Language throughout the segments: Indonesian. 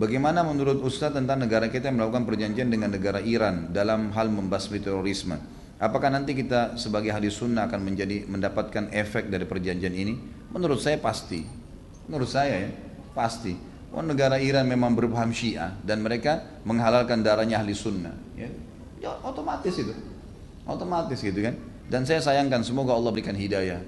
Bagaimana menurut Ustadz tentang negara kita yang melakukan perjanjian dengan negara Iran dalam hal membasmi terorisme? Apakah nanti kita sebagai ahli sunnah akan mendapatkan efek dari perjanjian ini? Menurut saya pasti. Menurut saya ya, pasti. Oh, negara Iran memang berpaham Syiah dan mereka menghalalkan darahnya ahli sunnah. Ya otomatis itu. Otomatis gitu kan. Dan saya sayangkan, semoga Allah berikan hidayah.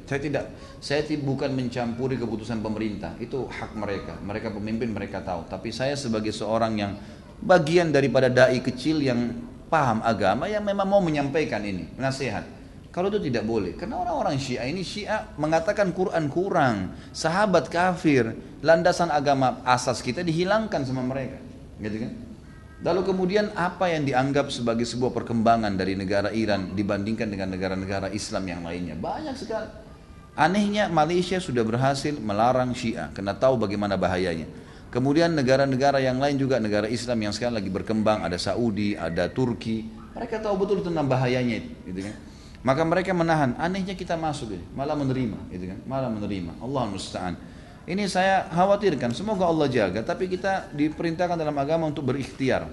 Saya bukan mencampuri keputusan pemerintah, itu hak mereka. Mereka pemimpin, mereka tahu. Tapi saya sebagai seorang yang bagian daripada dai kecil yang paham agama, yang memang mau menyampaikan ini, nasihat. Kalau itu tidak boleh, karena orang-orang Syiah ini mengatakan Quran kurang, sahabat kafir, landasan agama asas kita dihilangkan sama mereka, gitu kan? Lalu kemudian apa yang dianggap sebagai sebuah perkembangan dari negara Iran dibandingkan dengan negara-negara Islam yang lainnya? Banyak sekali. Anehnya Malaysia sudah berhasil melarang Syiah karena tahu bagaimana bahayanya. Kemudian negara-negara yang lain juga, negara Islam yang sekarang lagi berkembang, ada Saudi, ada Turki, mereka tahu betul tentang bahayanya itu, gitu kan? Maka mereka menahan. Anehnya kita masuk ini, malah menerima, gitu kan? Malah menerima. Allah musta'an. Ini saya khawatirkan, semoga Allah jaga, tapi kita diperintahkan dalam agama untuk berikhtiar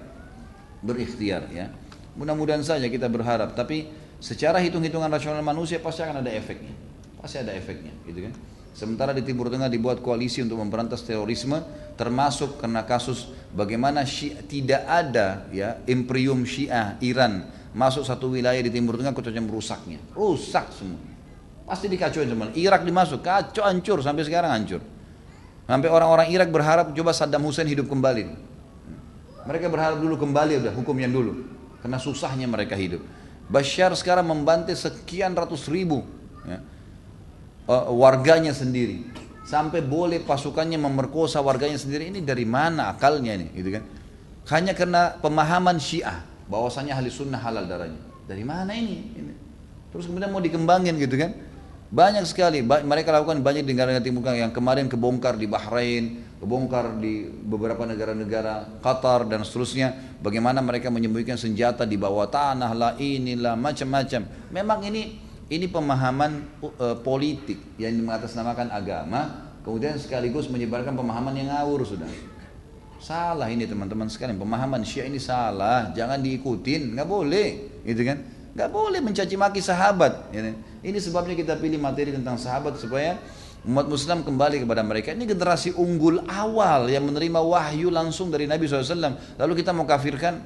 ya. Mudah-mudahan saja kita berharap, tapi secara hitung-hitungan rasional manusia pasti akan ada efeknya. Pasti ada efeknya, gitu kan. Sementara di Timur Tengah dibuat koalisi untuk memberantas terorisme, termasuk karena kasus bagaimana tidak ada ya imperium Syiah Iran masuk satu wilayah di Timur Tengah kecuali merusaknya. Rusak semua. Pasti dikacauin semua. Irak dimasuk, kacau, hancur, sampai sekarang hancur. Sampai orang-orang Irak berharap coba Saddam Hussein hidup kembali. Mereka berharap dulu kembali, udah hukumnya dulu. Karena susahnya mereka hidup. Bashar sekarang membantai sekian ratus ribu ya, warganya sendiri. Sampai boleh pasukannya memerkosa warganya sendiri. Ini dari mana akalnya ini, gitu kan? Hanya karena pemahaman Syiah bahwasanya ahli sunnah halal darahnya. Dari mana ini? Terus kemudian mau dikembangin, gitu kan? Banyak sekali, mereka lakukan banyak di negara Timur Tengah yang kemarin kebongkar di Bahrain, kebongkar di beberapa negara-negara, Qatar dan seterusnya. Bagaimana mereka menyembunyikan senjata di bawah tanah lah, inilah macam-macam. Memang ini pemahaman politik yang mengatasnamakan agama, kemudian sekaligus menyebarkan pemahaman yang ngawur sudah. Salah ini teman-teman sekalian, pemahaman Syiah ini salah, jangan diikutin, nggak boleh, gitu kan? Nggak boleh mencaci maki sahabat. Ini sebabnya kita pilih materi tentang sahabat supaya umat Muslim kembali kepada mereka. Ini generasi unggul awal yang menerima wahyu langsung dari Nabi SAW. Lalu kita mau kafirkan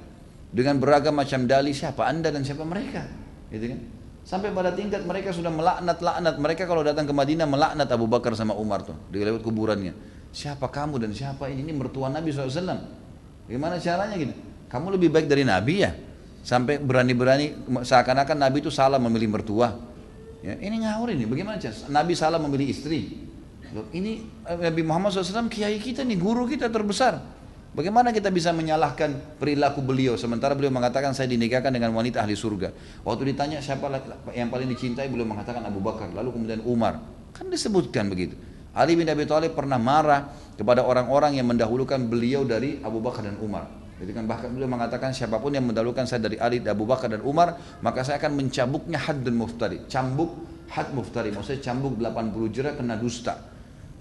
dengan beragam macam dalih, siapa anda dan siapa mereka, gitu kan? Sampai pada tingkat mereka sudah melaknat. Mereka kalau datang ke Madinah melaknat Abu Bakar sama Umar tuh di lewat kuburannya. Siapa kamu dan siapa ini? Ini mertua Nabi SAW. Gimana caranya gitu? Kamu lebih baik dari Nabi ya? Sampai berani-berani seakan-akan Nabi itu salah memilih mertua. Ya, ini ngawur ini. Bagaimana cara? Nabi salah memilih istri. Loh, ini Nabi Muhammad SAW kiai kita nih, guru kita terbesar. Bagaimana kita bisa menyalahkan perilaku beliau sementara beliau mengatakan saya dinikahkan dengan wanita ahli surga. Waktu ditanya siapa yang paling dicintai, beliau mengatakan Abu Bakar, lalu kemudian Umar. Kan disebutkan begitu. Ali bin Abi Thalib pernah marah kepada orang-orang yang mendahulukan beliau dari Abu Bakar dan Umar. Jadi kan bahkan beliau mengatakan siapapun yang mendahulukan saya dari Ali, Abu Bakar dan Umar, maka saya akan mencambuknya haddun muftari. Cambuk had muftari, maksudnya cambuk 80 jera kena dusta.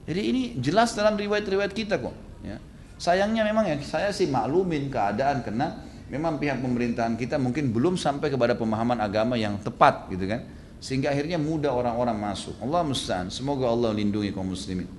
Jadi ini jelas dalam riwayat-riwayat kita kok. Ya. Sayangnya memang ya saya sih maklumin keadaan karena memang pihak pemerintahan kita mungkin belum sampai kepada pemahaman agama yang tepat, gitu kan. Sehingga akhirnya mudah orang-orang masuk. Allah musta'an. Semoga Allah lindungi kaum muslimin.